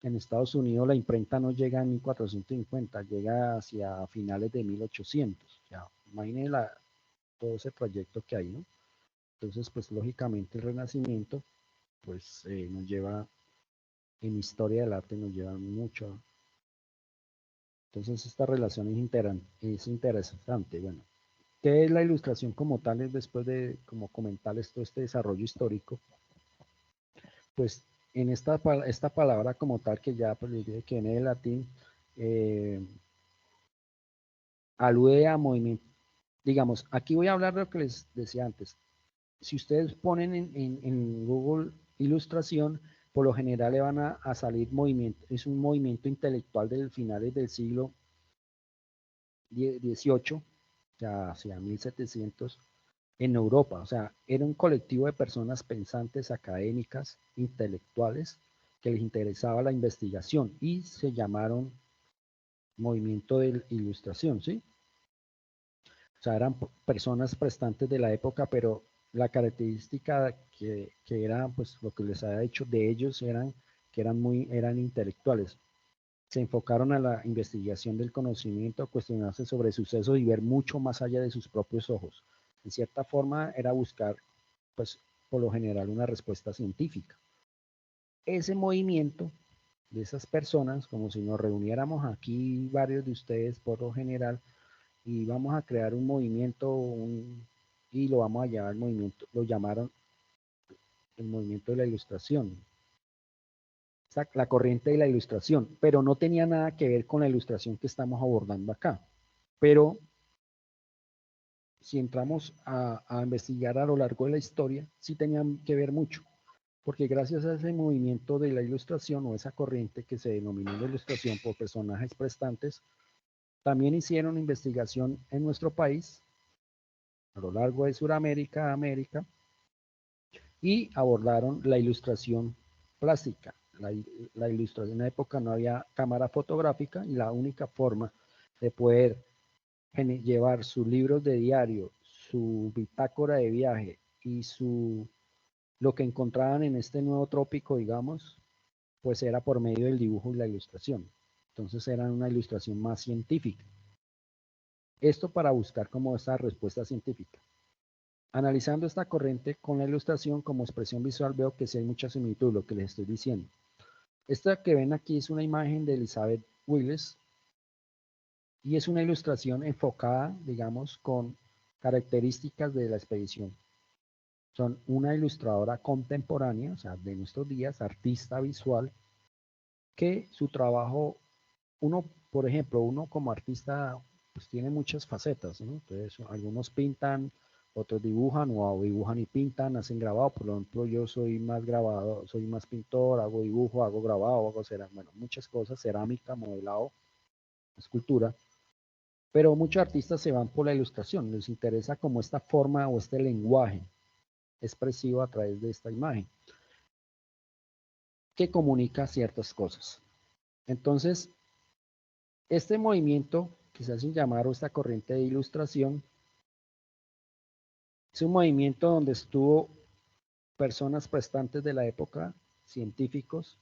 en Estados Unidos la imprenta no llega en 1450, llega hacia finales de 1800. Ya, imagínense todo ese proyecto que hay, ¿no? Entonces, pues lógicamente el Renacimiento, pues nos lleva, en historia del arte nos lleva mucho. Entonces, esta relación es interesante. Bueno, ¿qué es la ilustración como tal? Es después de, como comentarles todo este desarrollo histórico, pues en esta palabra como tal que ya pues, que viene del latín, eh, alude a movimiento. Digamos, aquí voy a hablar de lo que les decía antes. Si ustedes ponen en Google ilustración, por lo general le van a salir movimiento, es un movimiento intelectual del finales del siglo XVIII, sea, hacia 1700, en Europa. O sea, era un colectivo de personas pensantes, académicas, intelectuales, que les interesaba la investigación y se llamaron Movimiento de Ilustración, ¿sí? O sea, eran personas prestantes de la época, pero la característica que era, pues lo que les había dicho de ellos eran que eran intelectuales. Se enfocaron a la investigación del conocimiento, a cuestionarse sobre sucesos y ver mucho más allá de sus propios ojos. En cierta forma era buscar, pues por lo general, una respuesta científica. Ese movimiento de esas personas, como si nos reuniéramos aquí varios de ustedes por lo general, y vamos a crear un movimiento y lo vamos a llamar movimiento, lo llamaron el movimiento de la ilustración, o sea, la corriente de la ilustración, pero no tenía nada que ver con la ilustración que estamos abordando acá. Pero si entramos a investigar a lo largo de la historia, sí tenían que ver mucho, porque gracias a ese movimiento de la ilustración o esa corriente que se denominó la ilustración por personajes prestantes, también hicieron investigación en nuestro país, a lo largo de Sudamérica, América, y abordaron la ilustración plástica. La ilustración en la época no había cámara fotográfica y la única forma de poder llevar sus libros de diario, su bitácora de viaje y lo que encontraban en este nuevo trópico, digamos, pues era por medio del dibujo y la ilustración. Entonces era una ilustración más científica. Esto para buscar como esa respuesta científica. Analizando esta corriente con la ilustración como expresión visual veo que sí hay mucha similitud, lo que les estoy diciendo. Esta que ven aquí es una imagen de Elizabeth Willis y es una ilustración enfocada, digamos, con características de la expedición. Son una ilustradora contemporánea, o sea, de nuestros días, artista visual, que su trabajo, uno, por ejemplo, uno como artista, pues tiene muchas facetas, ¿no? Entonces, algunos pintan, otros dibujan, o dibujan y pintan, hacen grabado. Por ejemplo, yo soy más grabado, soy más pintor, hago dibujo, hago grabado, hago cerámica, bueno, muchas cosas, cerámica, modelado, escultura. Pero muchos artistas se van por la ilustración, les interesa como esta forma o este lenguaje expresivo a través de esta imagen, que comunica ciertas cosas. Entonces, este movimiento que se hace llamar o esta corriente de ilustración es un movimiento donde estuvo personas prestantes de la época, científicos,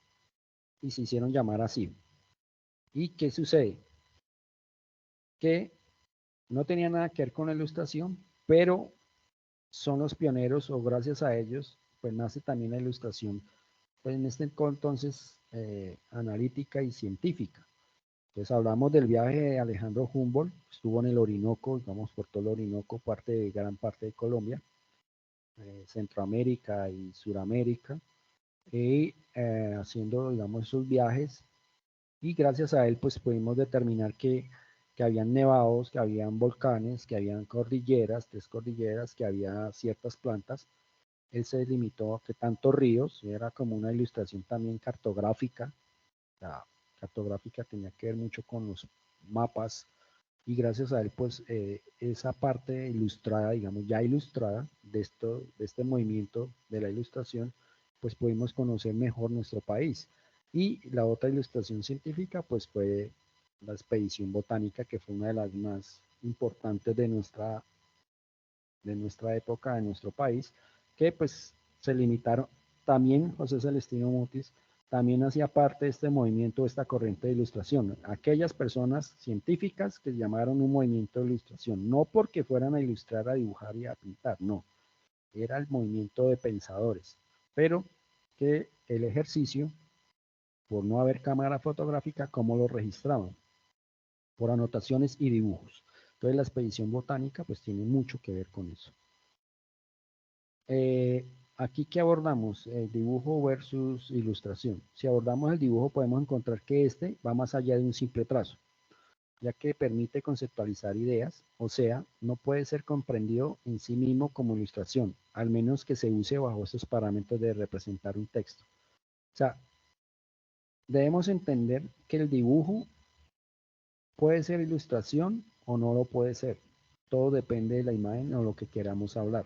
y se hicieron llamar así. ¿Y qué sucede? Que no tenía nada que ver con la ilustración, pero son los pioneros o gracias a ellos, pues nace también la ilustración, pues en este entonces analítica y científica. Entonces hablamos del viaje de Alejandro Humboldt, estuvo en el Orinoco, digamos por todo el Orinoco, gran parte de Colombia, Centroamérica y Suramérica, y haciendo, digamos, esos viajes, y gracias a él, pues pudimos determinar que habían nevados, que habían volcanes, que habían cordilleras, 3 cordilleras, que había ciertas plantas. Él se limitó a que tantos ríos, era como una ilustración también cartográfica. La cartográfica tenía que ver mucho con los mapas y gracias a él, pues esa parte ilustrada, digamos, ya ilustrada de este movimiento de la ilustración, pues pudimos conocer mejor nuestro país. Y la otra ilustración científica, pues fue la expedición botánica, que fue una de las más importantes de nuestra época, de nuestro país, que pues se limitaron. También José Celestino Mutis también hacía parte de este movimiento, de esta corriente de ilustración. Aquellas personas científicas que llamaron un movimiento de ilustración, no porque fueran a ilustrar, a dibujar y a pintar, no. Era el movimiento de pensadores, pero que el ejercicio, por no haber cámara fotográfica, ¿cómo lo registraban? Por anotaciones y dibujos. Entonces la expedición botánica pues tiene mucho que ver con eso. Aquí que abordamos el dibujo versus ilustración. Si abordamos el dibujo podemos encontrar que este va más allá de un simple trazo, ya que permite conceptualizar ideas, o sea, no puede ser comprendido en sí mismo como ilustración, al menos que se use bajo esos parámetros de representar un texto. O sea, debemos entender que el dibujo puede ser ilustración o no lo puede ser. Todo depende de la imagen o lo que queramos hablar.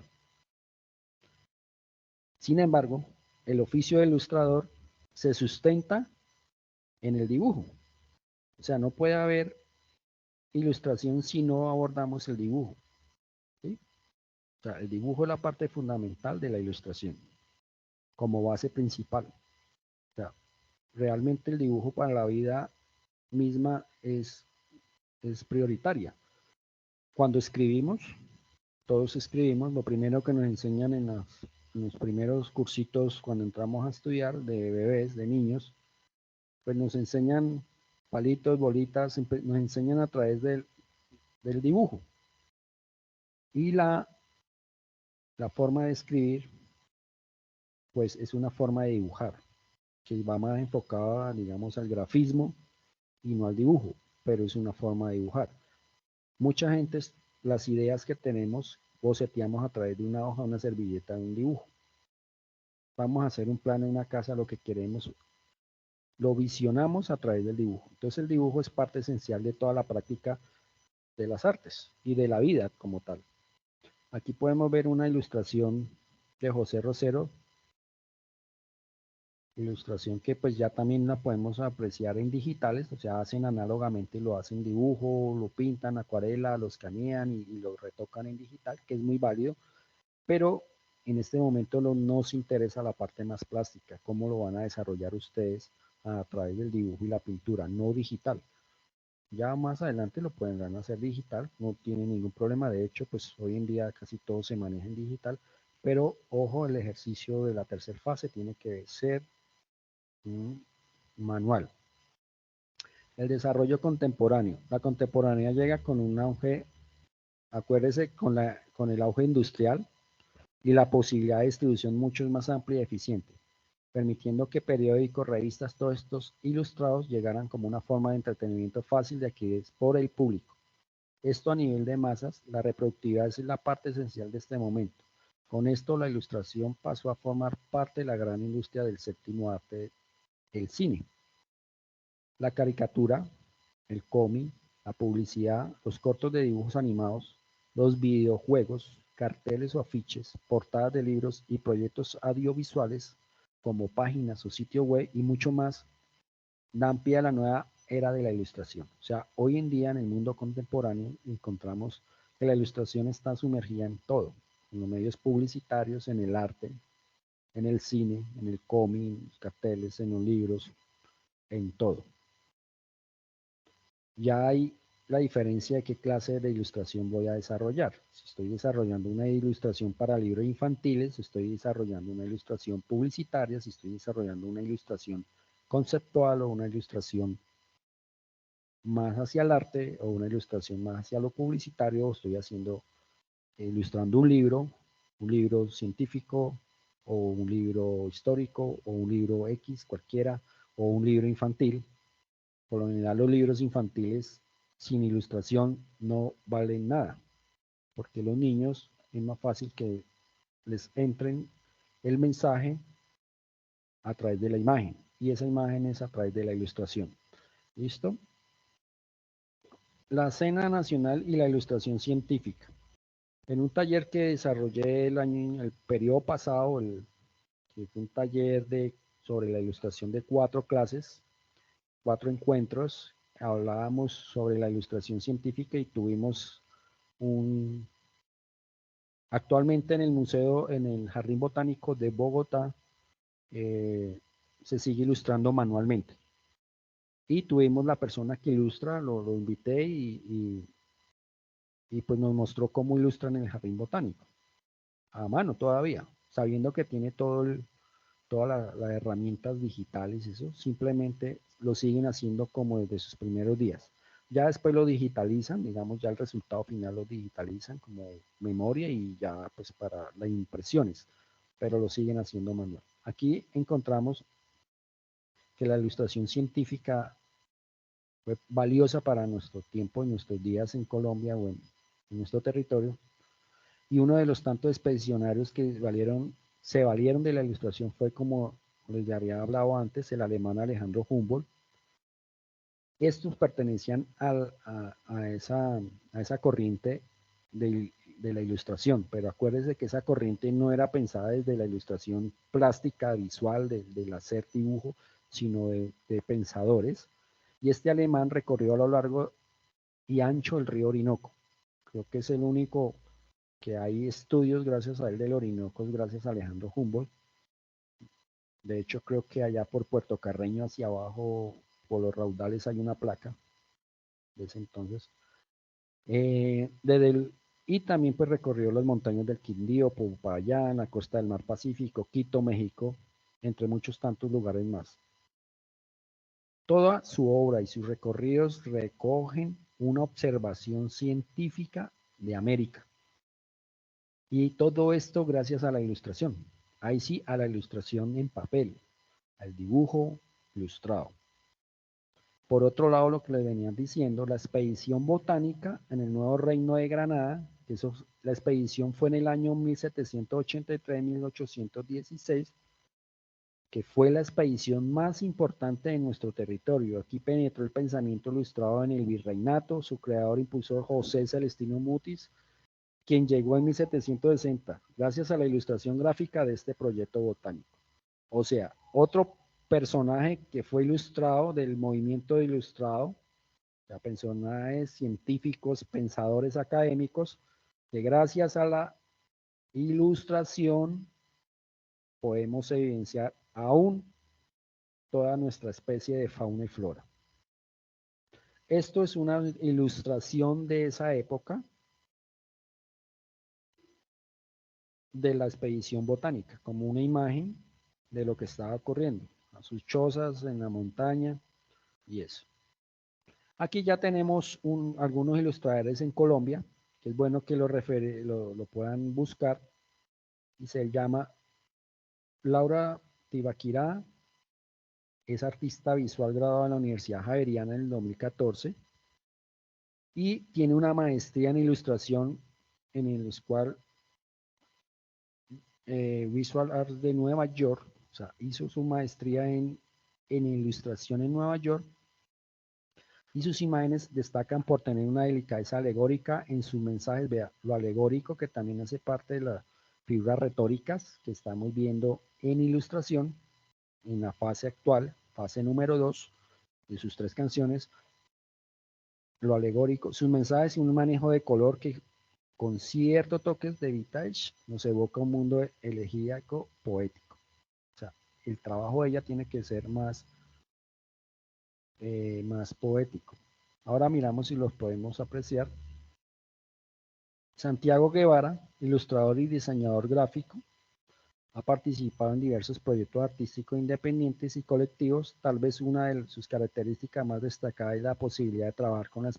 Sin embargo, el oficio de ilustrador se sustenta en el dibujo. O sea, no puede haber ilustración si no abordamos el dibujo. ¿Sí? O sea, el dibujo es la parte fundamental de la ilustración, como base principal. O sea, realmente el dibujo para la vida misma es prioritaria. Cuando escribimos, todos escribimos, lo primero que nos enseñan en los primeros cursitos cuando entramos a estudiar de bebés, de niños, pues nos enseñan palitos, bolitas, nos enseñan a través del dibujo. Y la forma de escribir, pues es una forma de dibujar, que va más enfocada, digamos, al grafismo y no al dibujo, pero es una forma de dibujar. Mucha gente, las ideas que tenemos, boceteamos a través de una hoja, una servilleta, de un dibujo. Vamos a hacer un plano en una casa, lo que queremos, lo visionamos a través del dibujo. Entonces el dibujo es parte esencial de toda la práctica de las artes y de la vida como tal. Aquí podemos ver una ilustración de José Rosero, ilustración que pues ya también la podemos apreciar en digitales, o sea, hacen análogamente, lo hacen dibujo, lo pintan, acuarela, lo escanean y lo retocan en digital, que es muy válido, pero en este momento nos interesa la parte más plástica, cómo lo van a desarrollar ustedes a través del dibujo y la pintura, no digital. Ya más adelante lo podrán hacer digital, no tiene ningún problema, de hecho, pues hoy en día casi todo se maneja en digital, pero ojo, el ejercicio de la tercera fase tiene que ser manual. El desarrollo contemporáneo. La contemporaneidad llega con un auge, acuérdese, con el auge industrial y la posibilidad de distribución mucho más amplia y eficiente, permitiendo que periódicos, revistas, todos estos ilustrados llegaran como una forma de entretenimiento fácil de adquirir por el público. Esto a nivel de masas, la reproductividad es la parte esencial de este momento. Con esto la ilustración pasó a formar parte de la gran industria del séptimo arte, el cine. La caricatura, el cómic, la publicidad, los cortos de dibujos animados, los videojuegos, carteles o afiches, portadas de libros y proyectos audiovisuales como páginas o sitio web y mucho más dan pie a la nueva era de la ilustración. O sea, hoy en día en el mundo contemporáneo encontramos que la ilustración está sumergida en todo, en los medios publicitarios, en el arte, en el cine, en el cómic, en los carteles, en los libros, en todo. Ya hay la diferencia de qué clase de ilustración voy a desarrollar. Si estoy desarrollando una ilustración para libros infantiles, si estoy desarrollando una ilustración publicitaria, si estoy desarrollando una ilustración conceptual o una ilustración más hacia el arte o una ilustración más hacia lo publicitario, o estoy ilustrando un libro científico o un libro histórico o un libro X cualquiera o un libro infantil. Por lo general los libros infantiles sin ilustración no valen nada, porque los niños es más fácil que les entren el mensaje a través de la imagen, y esa imagen es a través de la ilustración. ¿Listo? La Cena Nacional y la Ilustración Científica. En un taller que desarrollé el periodo pasado, que fue un taller sobre la ilustración de 4 clases, 4 encuentros, hablábamos sobre la ilustración científica y tuvimos actualmente en el museo, en el Jardín Botánico de Bogotá, se sigue ilustrando manualmente. Y tuvimos la persona que ilustra, lo invité y pues nos mostró cómo ilustran en el Jardín Botánico, a mano todavía, sabiendo que tiene todas las herramientas digitales, eso, simplemente lo siguen haciendo como desde sus primeros días. Ya después lo digitalizan, digamos, ya el resultado final lo digitalizan como memoria y ya pues para las impresiones, pero lo siguen haciendo manual. Aquí encontramos que la ilustración científica fue valiosa para nuestro tiempo, en nuestros días en Colombia o en nuestro territorio, y uno de los tantos expedicionarios que se valieron de la ilustración fue, como les había hablado antes, el alemán Alejandro Humboldt. Estos pertenecían a esa corriente de la ilustración, pero acuérdese que esa corriente no era pensada desde la ilustración plástica, visual, del hacer dibujo, sino de pensadores. Y este alemán recorrió a lo largo y ancho el río Orinoco. Creo que es el único que hay estudios gracias a él del Orinoco, gracias a Alejandro Humboldt. De hecho, creo que allá por Puerto Carreño hacia abajo, por los raudales, hay una placa de ese entonces. Y también pues recorrió las montañas del Quindío, Popayán, la costa del Mar Pacífico, Quito, México, entre muchos tantos lugares más. Toda su obra y sus recorridos recogen una observación científica de América. Y todo esto gracias a la ilustración. Ahí sí, a la ilustración en papel, al dibujo ilustrado. Por otro lado, lo que le venían diciendo, la expedición botánica en el Nuevo Reino de Granada, la expedición fue en el año 1783-1816, que fue la expedición más importante de nuestro territorio. Aquí penetró el pensamiento ilustrado en el virreinato, su creador e impulsor José Celestino Mutis, quien llegó en 1760, gracias a la ilustración gráfica de este proyecto botánico. O sea, otro personaje que fue ilustrado del movimiento ilustrado, ya personajes científicos, pensadores académicos, que gracias a la ilustración podemos evidenciar aún toda nuestra especie de fauna y flora. Esto es una ilustración de esa época de la expedición botánica, como una imagen de lo que estaba ocurriendo, a sus chozas en la montaña y eso. Aquí ya tenemos algunos ilustradores en Colombia, que es bueno que lo puedan buscar, y se llama Laura Tibaquirá, es artista visual graduada en la Universidad Javeriana en el 2014 y tiene una maestría en ilustración en el School Visual Arts de Nueva York, o sea, hizo su maestría en ilustración en Nueva York y sus imágenes destacan por tener una delicadeza alegórica en sus mensajes. Vea, lo alegórico que también hace parte de las figuras retóricas que estamos viendo en ilustración en la fase actual, fase número 2 de sus 3 canciones, lo alegórico, sus mensajes y un manejo de color que con ciertos toques de vintage nos evoca un mundo elegíaco poético. O sea, el trabajo de ella tiene que ser más poético. Ahora miramos si los podemos apreciar. Santiago Guevara, ilustrador y diseñador gráfico, ha participado en diversos proyectos artísticos independientes y colectivos. Tal vez una de sus características más destacadas es la posibilidad de trabajar con la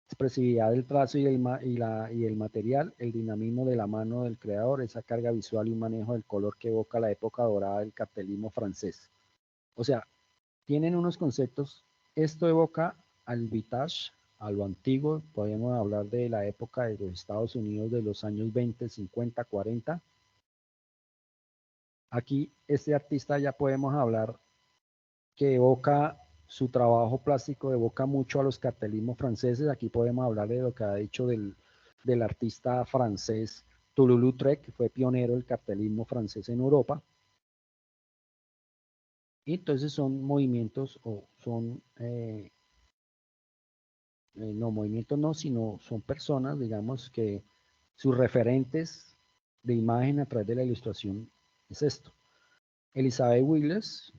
expresividad del trazo y el material, el dinamismo de la mano del creador, esa carga visual y un manejo del color que evoca la época dorada del cartelismo francés. O sea, tienen unos conceptos, esto evoca al vintage, a lo antiguo, podemos hablar de la época de los Estados Unidos de los años 20, 50, 40. Aquí este artista ya podemos hablar que evoca su trabajo plástico, evoca mucho a los cartelismos franceses. Aquí podemos hablar de lo que ha dicho del artista francés Toulouse-Lautrec, que fue pionero del cartelismo francés en Europa. Y entonces son movimientos o son no, movimientos no, sino son personas, digamos, que sus referentes de imagen a través de la ilustración es esto. Elizabeth Willis,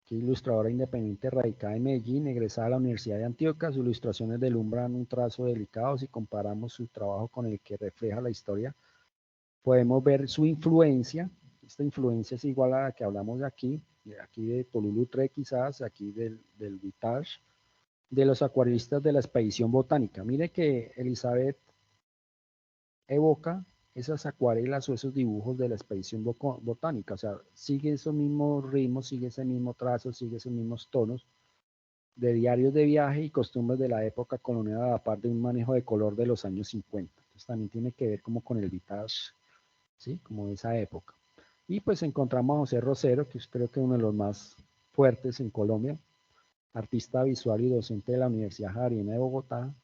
que es ilustradora independiente radicada en Medellín, egresada a la Universidad de Antioquia, sus ilustraciones deslumbran un trazo delicado. Si comparamos su trabajo con el que refleja la historia, podemos ver su influencia. Esta influencia es igual a la que hablamos de aquí de Toulouse-Lautrec quizás, aquí del vintage, de los acuarelistas de la expedición botánica. Mire que Elizabeth evoca esas acuarelas o esos dibujos de la expedición botánica, o sea, sigue esos mismos ritmos, sigue ese mismo trazo, sigue esos mismos tonos de diarios de viaje y costumbres de la época colonial a la par de un manejo de color de los años 50. Entonces también tiene que ver como con el vintage, ¿sí? Como de esa época. Y pues encontramos a José Rosero, que creo que es uno de los más fuertes en Colombia, artista visual y docente de la Universidad Javeriana de Bogotá,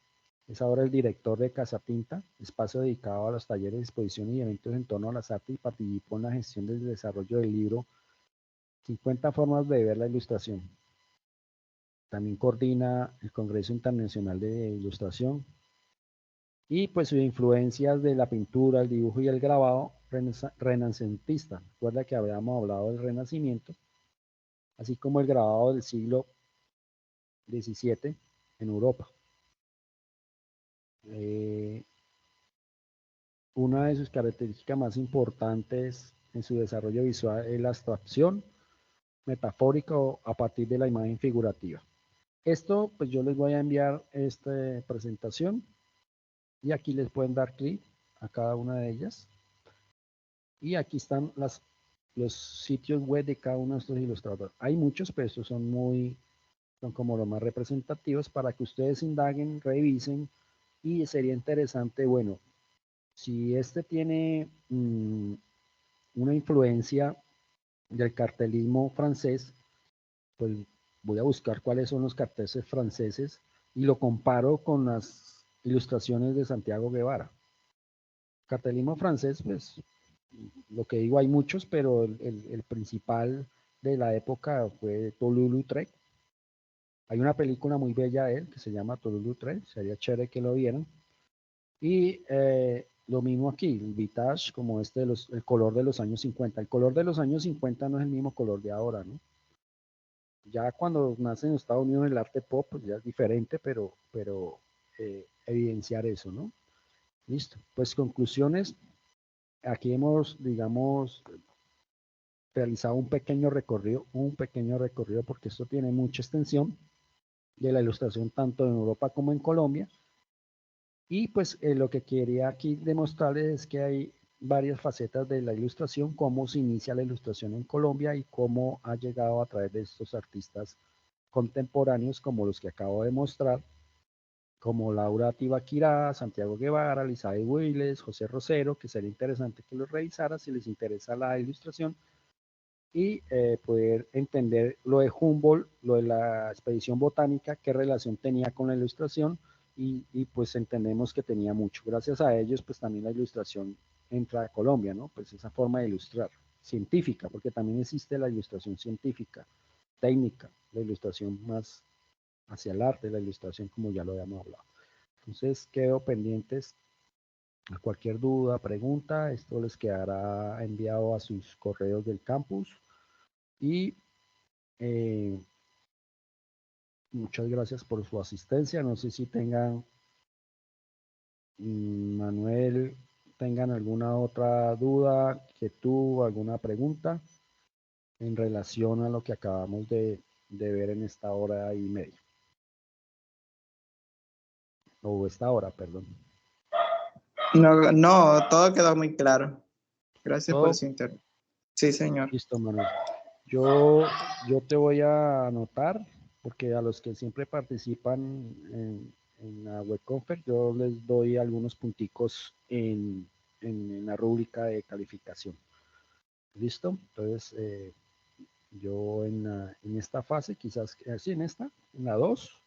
Es ahora el director de Casa Tinta, espacio dedicado a los talleres, exposiciones y eventos en torno a las artes, y participó en la gestión del desarrollo del libro 50 formas de ver la ilustración. También coordina el Congreso Internacional de Ilustración y pues sus influencias de la pintura, el dibujo y el grabado renacentista. Recuerda que habíamos hablado del Renacimiento, así como el grabado del siglo XVII en Europa. Una de sus características más importantes en su desarrollo visual es la abstracción metafórica o a partir de la imagen figurativa. Esto, pues yo les voy a enviar esta presentación y aquí les pueden dar clic a cada una de ellas. Y aquí están los sitios web de cada uno de estos ilustradores. Hay muchos, pero estos son como los más representativos para que ustedes indaguen, revisen y sería interesante, bueno, si este tiene una influencia del cartelismo francés, pues voy a buscar cuáles son los carteles franceses y lo comparo con las ilustraciones de Santiago Guevara. Cartelismo francés, pues lo que digo, hay muchos, pero el principal de la época fue Toulouse-Lautrec. Hay una película muy bella de él que se llama Toulouse-Lautrec, sería chévere que lo vieran. Y lo mismo aquí, el vintage, como el color de los años 50. El color de los años 50 no es el mismo color de ahora, ¿no? Ya cuando nace en Estados Unidos el arte pop, pues ya es diferente, pero evidenciar eso, ¿no? Listo. Pues conclusiones. Aquí hemos, digamos, realizado un pequeño recorrido porque esto tiene mucha extensión de la ilustración tanto en Europa como en Colombia. Y pues lo que quería aquí demostrarles es que hay varias facetas de la ilustración, cómo se inicia la ilustración en Colombia y cómo ha llegado a través de estos artistas contemporáneos como los que acabo de mostrar, como Laura Tibaquirá, Santiago Guevara, Elizabeth Willes, José Rosero, que sería interesante que los revisara si les interesa la ilustración, y poder entender lo de Humboldt, lo de la expedición botánica, qué relación tenía con la ilustración, y pues entendemos que tenía mucho. Gracias a ellos, pues también la ilustración entra a Colombia, ¿no? Pues esa forma de ilustrar, científica, porque también existe la ilustración científica, técnica, la ilustración más hacia el arte, la ilustración como ya lo habíamos hablado. Entonces quedo pendientes a cualquier duda, pregunta, esto les quedará enviado a sus correos del campus y muchas gracias por su asistencia. No sé si tengan, Manuel, tengan alguna otra duda, que tú, alguna pregunta en relación a lo que acabamos de ver en esta hora y media. O esta hora, perdón. No, no, todo quedó muy claro. Gracias por ¿Todo? su interés. Sí, señor. Listo, Manuel. Yo te voy a anotar, porque a los que siempre participan en la webconfer, yo les doy algunos punticos en la rúbrica de calificación. ¿Listo? Entonces, yo en esta fase, quizás, sí, en la 2,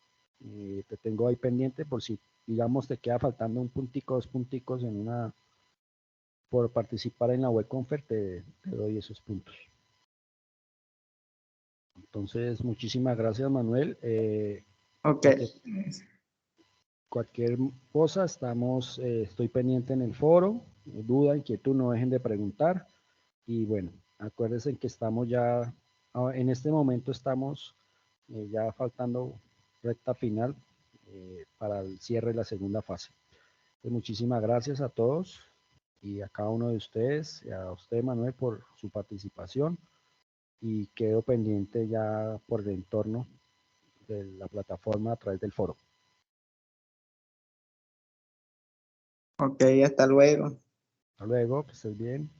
te tengo ahí pendiente por si, digamos, te queda faltando un puntico, 2 punticos por participar en la webconfer, te doy esos puntos. Entonces, muchísimas gracias, Manuel. Ok. Cualquier cosa, estoy pendiente en el foro. Duda, inquietud, no dejen de preguntar. Y bueno, acuérdense que estamos ya, en este momento estamos ya faltando recta final para el cierre de la segunda fase. Pues muchísimas gracias a todos y a cada uno de ustedes, y a usted, Manuel, por su participación. Y quedo pendiente ya por el entorno de la plataforma a través del foro. Ok, hasta luego. Hasta luego, que estés bien.